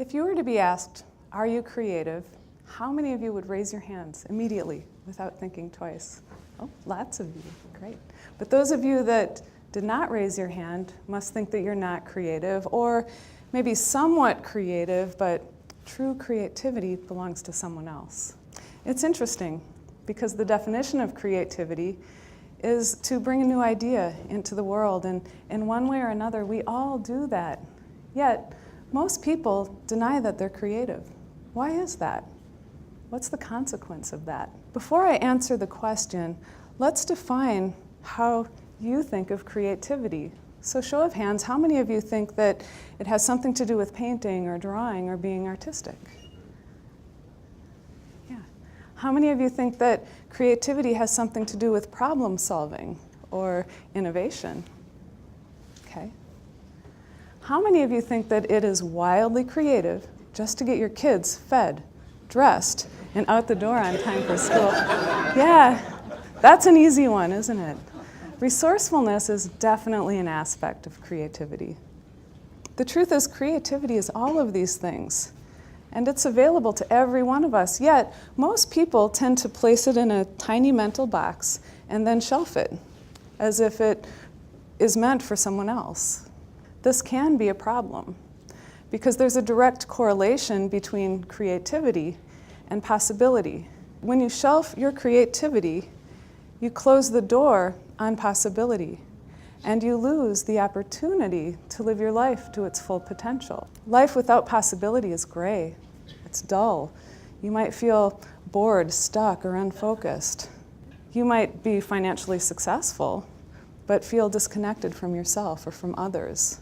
If you were to be asked, are you creative? How many of you would raise your hands immediately without thinking twice? Oh, lots of you, great. But those of you that did not raise your hand must think that you're not creative, or maybe somewhat creative, but true creativity belongs to someone else. It's interesting because the definition of creativity is to bring a new idea into the world, and in one way or another, we all do that. Yet, most people deny that they're creative. Why is that? What's the consequence of that? Before I answer the question, let's define how you think of creativity. So show of hands, how many of you think that it has something to do with painting or drawing or being artistic? Yeah. How many of you think that creativity has something to do with problem solving or innovation? Okay. How many of you think that it is wildly creative just to get your kids fed, dressed, and out the door on time for school? Yeah, that's an easy one, isn't it? Resourcefulness is definitely an aspect of creativity. The truth is, creativity is all of these things, and it's available to every one of us, yet most people tend to place it in a tiny mental box and then shelf it, as if it is meant for someone else. This can be a problem, because there's a direct correlation between creativity and possibility. When you shelf your creativity, you close the door on possibility, and you lose the opportunity to live your life to its full potential. Life without possibility is gray. It's dull. You might feel bored, stuck, or unfocused. You might be financially successful, but feel disconnected from yourself or from others.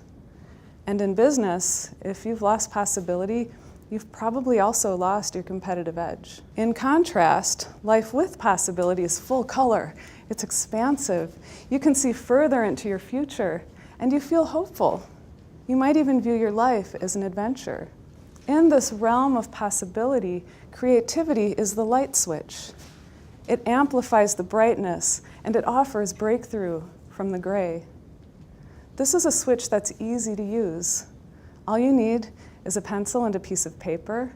And in business, if you've lost possibility, you've probably also lost your competitive edge. In contrast, life with possibility is full color. It's expansive. You can see further into your future, and you feel hopeful. You might even view your life as an adventure. In this realm of possibility, creativity is the light switch. It amplifies the brightness, and it offers breakthrough from the gray. This is a switch that's easy to use. All you need is a pencil and a piece of paper,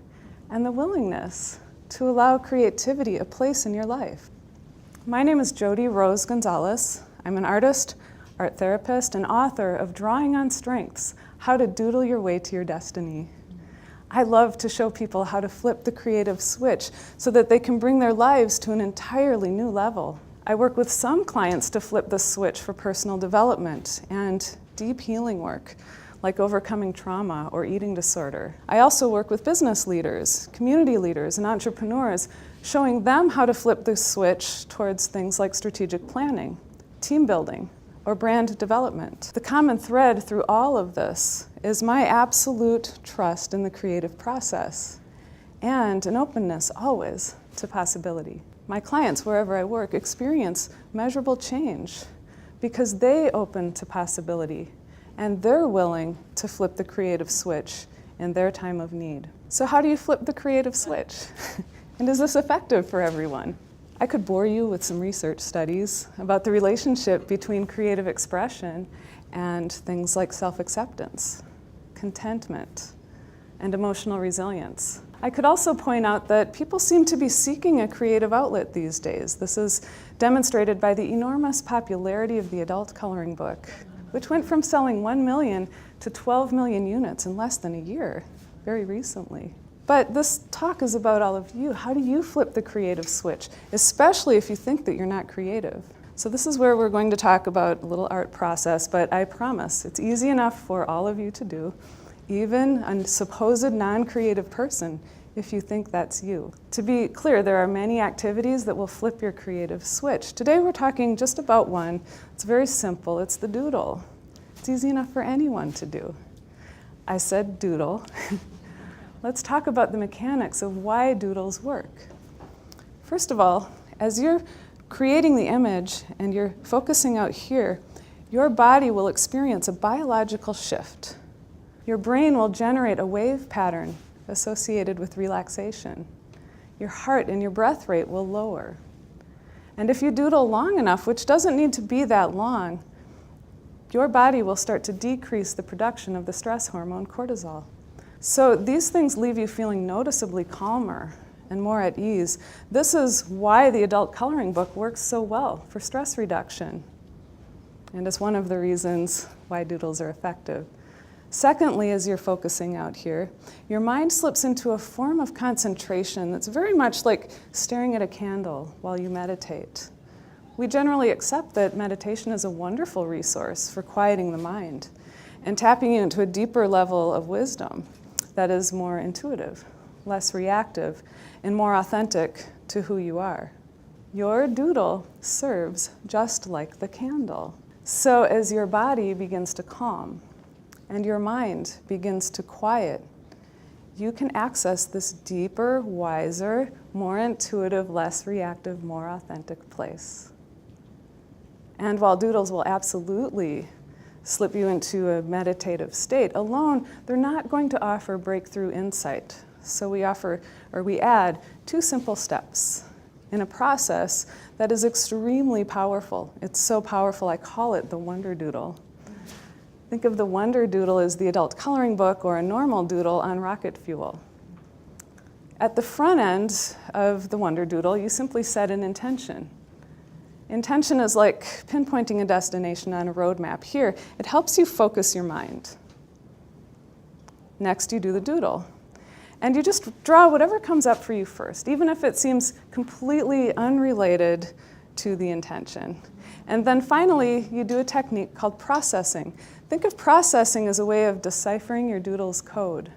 and the willingness to allow creativity a place in your life. My name is Jodi Rose Gonzales. I'm an artist, art therapist, and author of Drawing on Strengths: How to Doodle Your Way to Your Destiny. I love to show people how to flip the creative switch so that they can bring their lives to an entirely new level. I work with some clients to flip the switch for personal development and deep healing work, like overcoming trauma or eating disorder. I also work with business leaders, community leaders, and entrepreneurs, showing them how to flip the switch towards things like strategic planning, team building, or brand development. The common thread through all of this is my absolute trust in the creative process and an openness always to possibility. My clients, wherever I work, experience measurable change because they open to possibility and they're willing to flip the creative switch in their time of need. So how do you flip the creative switch? And is this effective for everyone? I could bore you with some research studies about the relationship between creative expression and things like self-acceptance, contentment, and emotional resilience. I could also point out that people seem to be seeking a creative outlet these days. This is demonstrated by the enormous popularity of the adult coloring book, which went from selling 1 million to 12 million units in less than a year, very recently. But this talk is about all of you. How do you flip the creative switch, especially if you think that you're not creative? So this is where we're going to talk about a little art process, but I promise it's easy enough for all of you to do, even a supposed non-creative person, if you think that's you. To be clear, there are many activities that will flip your creative switch. Today we're talking just about one. It's very simple. It's the doodle. It's easy enough for anyone to do. I said doodle. Let's talk about the mechanics of why doodles work. First of all, as you're creating the image and you're focusing out here, your body will experience a biological shift. Your brain will generate a wave pattern associated with relaxation. Your heart and your breath rate will lower. And if you doodle long enough, which doesn't need to be that long, your body will start to decrease the production of the stress hormone cortisol. So these things leave you feeling noticeably calmer and more at ease. This is why the adult coloring book works so well for stress reduction. And it's one of the reasons why doodles are effective. Secondly, as you're focusing out here, your mind slips into a form of concentration that's very much like staring at a candle while you meditate. We generally accept that meditation is a wonderful resource for quieting the mind and tapping into a deeper level of wisdom that is more intuitive, less reactive, and more authentic to who you are. Your doodle serves just like the candle. So as your body begins to calm and your mind begins to quiet, you can access this deeper, wiser, more intuitive, less reactive, more authentic place. And while doodles will absolutely slip you into a meditative state, alone, they're not going to offer breakthrough insight. So we add 2 simple steps in a process that is extremely powerful. It's so powerful, I call it the Wonder Doodle. Think of the Wonder Doodle as the adult coloring book or a normal doodle on rocket fuel. At the front end of the Wonder Doodle, you simply set an intention. Intention is like pinpointing a destination on a roadmap. Here, it helps you focus your mind. Next, you do the doodle. And you just draw whatever comes up for you first, even if it seems completely unrelated to the intention. And then finally, you do a technique called processing. Think of processing as a way of deciphering your doodle's code.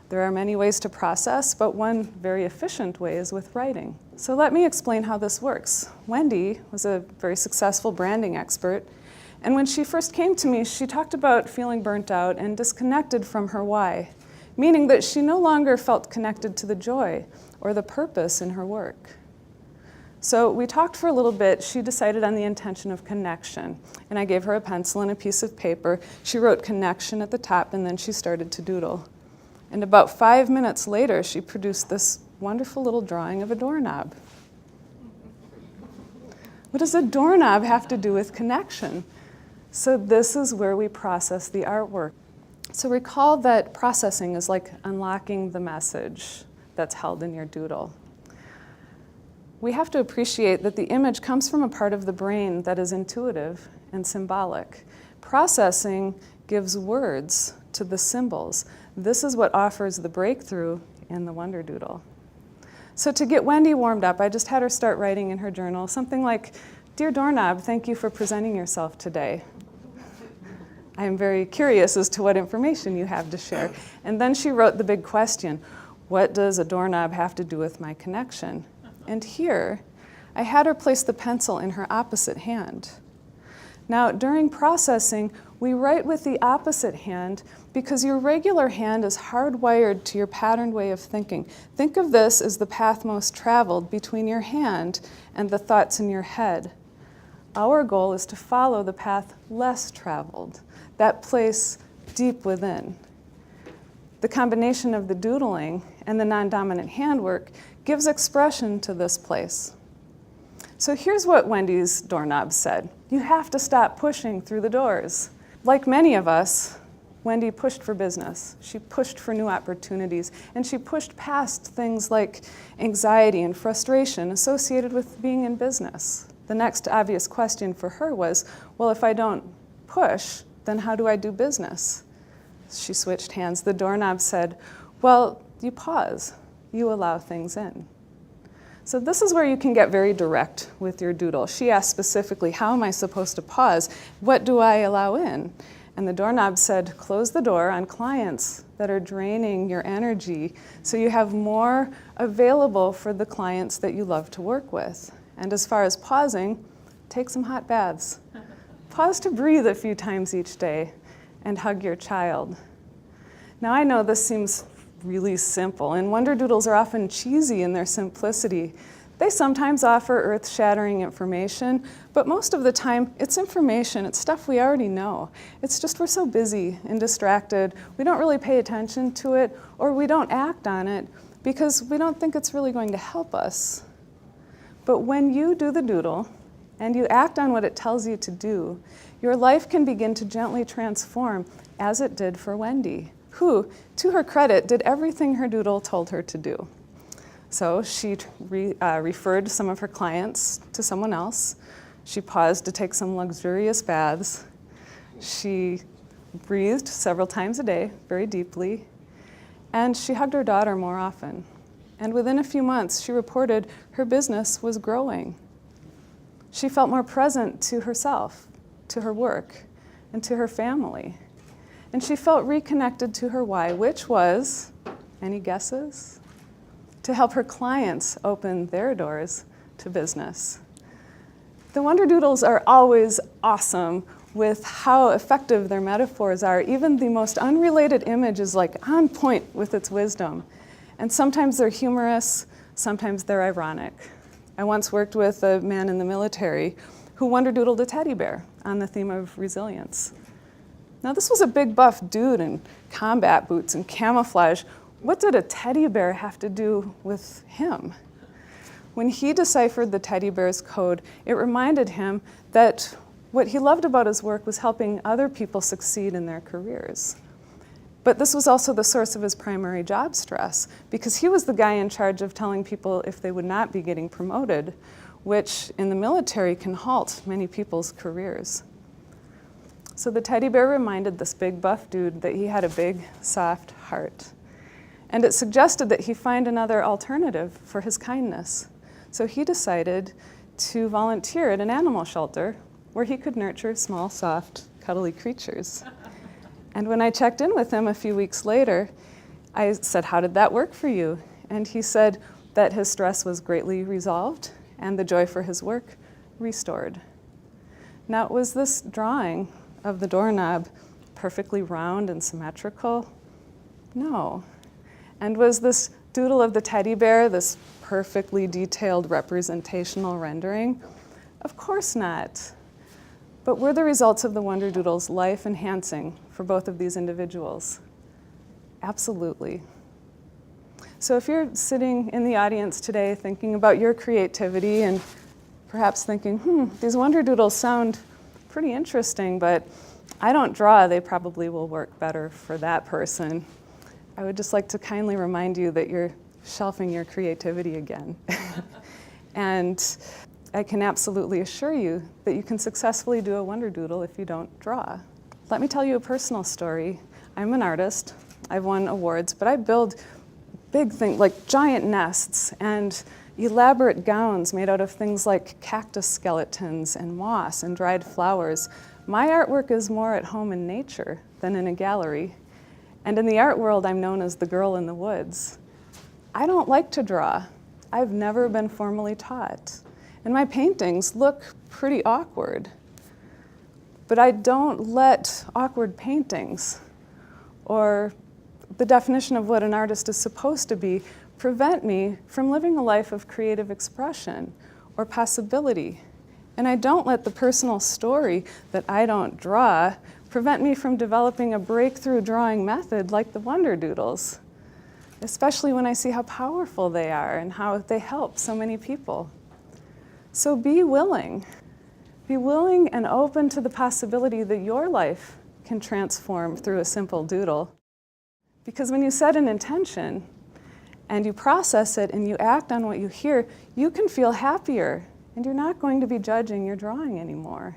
There are many ways to process, but one very efficient way is with writing. So let me explain how this works. Wendy was a very successful branding expert, and when she first came to me, she talked about feeling burnt out and disconnected from her why, meaning that she no longer felt connected to the joy or the purpose in her work. So we talked for a little bit. She decided on the intention of connection, and I gave her a pencil and a piece of paper. She wrote connection at the top, and then she started to doodle. And about 5 minutes later, she produced this wonderful little drawing of a doorknob. What does a doorknob have to do with connection? So this is where we process the artwork. So recall that processing is like unlocking the message that's held in your doodle. We have to appreciate that the image comes from a part of the brain that is intuitive and symbolic. Processing gives words to the symbols. This is what offers the breakthrough in the Wonder Doodle. So to get Wendy warmed up, I just had her start writing in her journal something like, "Dear Doorknob, thank you for presenting yourself today. I am very curious as to what information you have to share." And then she wrote the big question, what does a doorknob have to do with my connection? And here, I had her place the pencil in her opposite hand. Now, during processing, we write with the opposite hand because your regular hand is hardwired to your patterned way of thinking. Think of this as the path most traveled between your hand and the thoughts in your head. Our goal is to follow the path less traveled, that place deep within. The combination of the doodling and the non-dominant handwork gives expression to this place. So here's what Wendy's doorknob said. You have to stop pushing through the doors. Like many of us, Wendy pushed for business. She pushed for new opportunities, and she pushed past things like anxiety and frustration associated with being in business. The next obvious question for her was, well, if I don't push, then how do I do business? She switched hands. The doorknob said, well, you pause. You allow things in. So this is where you can get very direct with your doodle. She asked specifically, how am I supposed to pause? What do I allow in? And the doorknob said, close the door on clients that are draining your energy so you have more available for the clients that you love to work with. And as far as pausing, take some hot baths. Pause to breathe a few times each day and hug your child. Now I know this seems really simple, and Wonder Doodles are often cheesy in their simplicity. They sometimes offer earth-shattering information, but most of the time it's information, it's stuff we already know. It's just we're so busy and distracted, we don't really pay attention to it, or we don't act on it because we don't think it's really going to help us. But when you do the doodle and you act on what it tells you to do, your life can begin to gently transform as it did for Wendy, who, to her credit, did everything her doodle told her to do. So she referred some of her clients to someone else. She paused to take some luxurious baths. She breathed several times a day, very deeply. And she hugged her daughter more often. And within a few months, she reported her business was growing. She felt more present to herself, to her work, and to her family. And she felt reconnected to her why, which was, any guesses? To help her clients open their doors to business. The Wonderdoodles are always awesome with how effective their metaphors are. Even the most unrelated image is like on point with its wisdom. And sometimes they're humorous, sometimes they're ironic. I once worked with a man in the military who Wonderdoodled a teddy bear on the theme of resilience. Now this was a big buff dude in combat boots and camouflage. What did a teddy bear have to do with him? When he deciphered the teddy bear's code, it reminded him that what he loved about his work was helping other people succeed in their careers. But this was also the source of his primary job stress, because he was the guy in charge of telling people if they would not be getting promoted, which in the military can halt many people's careers. So the teddy bear reminded this big buff dude that he had a big, soft heart. And it suggested that he find another alternative for his kindness. So he decided to volunteer at an animal shelter where he could nurture small, soft, cuddly creatures. And when I checked in with him a few weeks later, I said, "How did that work for you?" And he said that his stress was greatly resolved and the joy for his work restored. Now, was this drawing of the doorknob perfectly round and symmetrical? No. And was this doodle of the teddy bear this perfectly detailed representational rendering? Of course not. But were the results of the Wonderdoodles life-enhancing for both of these individuals? Absolutely. So if you're sitting in the audience today thinking about your creativity and perhaps thinking, these Wonderdoodles sound pretty interesting, but I don't draw, they probably will work better for that person. I would just like to kindly remind you that you're shelving your creativity again. And I can absolutely assure you that you can successfully do a Wonderdoodle if you don't draw. Let me tell you a personal story. I'm an artist. I've won awards, but I build big things like giant nests and elaborate gowns made out of things like cactus skeletons and moss and dried flowers. My artwork is more at home in nature than in a gallery. And in the art world, I'm known as the girl in the woods. I don't like to draw. I've never been formally taught. And my paintings look pretty awkward. But I don't let awkward paintings or the definition of what an artist is supposed to be prevent me from living a life of creative expression or possibility. And I don't let the personal story that I don't draw prevent me from developing a breakthrough drawing method like the Wonderdoodles, especially when I see how powerful they are and how they help so many people. So be willing. Be willing and open to the possibility that your life can transform through a simple doodle. Because when you set an intention and you process it and you act on what you hear, you can feel happier and you're not going to be judging your drawing anymore.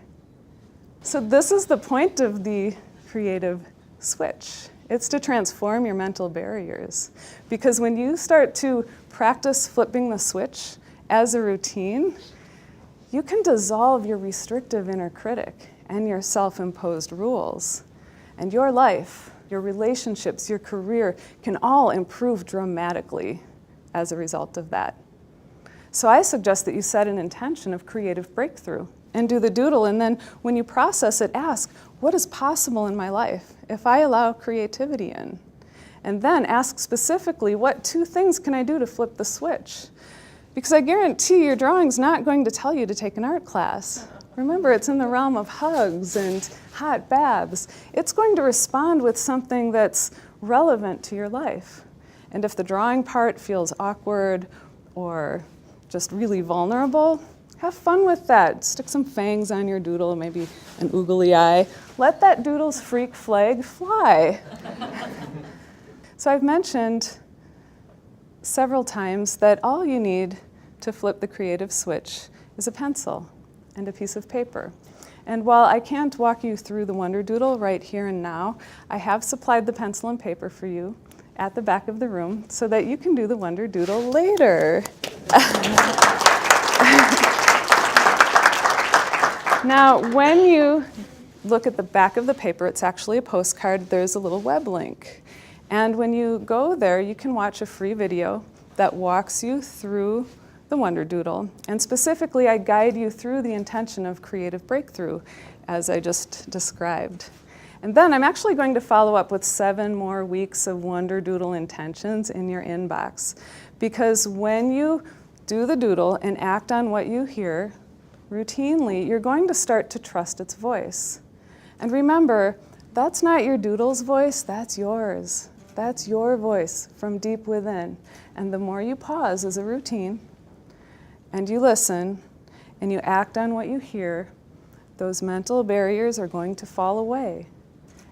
So this is the point of the creative switch. It's to transform your mental barriers. Because when you start to practice flipping the switch as a routine, you can dissolve your restrictive inner critic and your self-imposed rules. And your life, your relationships, your career can all improve dramatically as a result of that. So I suggest that you set an intention of creative breakthrough and do the doodle, and then when you process it, ask, what is possible in my life if I allow creativity in? And then ask specifically, what 2 things can I do to flip the switch? Because I guarantee your drawing's not going to tell you to take an art class. Remember, it's in the realm of hugs and hot baths. It's going to respond with something that's relevant to your life. And if the drawing part feels awkward or just really vulnerable, have fun with that. Stick some fangs on your doodle, maybe an oogly eye. Let that doodle's freak flag fly. So I've mentioned several times that all you need to flip the creative switch is a pencil and a piece of paper. And while I can't walk you through the Wonder Doodle right here and now, I have supplied the pencil and paper for you at the back of the room so that you can do the Wonder Doodle later. Now, when you look at the back of the paper, it's actually a postcard. There's a little web link. And when you go there, you can watch a free video that walks you through the Wonder Doodle. And specifically, I guide you through the intention of creative breakthrough, as I just described. And then I'm actually going to follow up with 7 more weeks of Wonder Doodle intentions in your inbox. Because when you do the doodle and act on what you hear routinely, you're going to start to trust its voice. And remember, that's not your doodle's voice, that's yours. That's your voice from deep within. And the more you pause as a routine, and you listen, and you act on what you hear, those mental barriers are going to fall away.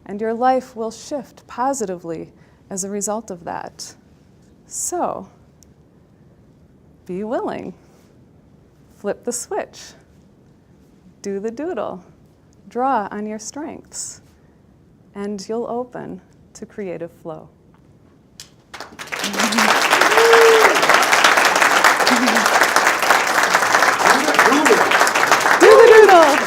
And your life will shift positively as a result of that. So, be willing. Flip the switch. Do the doodle. Draw on your strengths. And you'll open to creative flow. Do the doodle!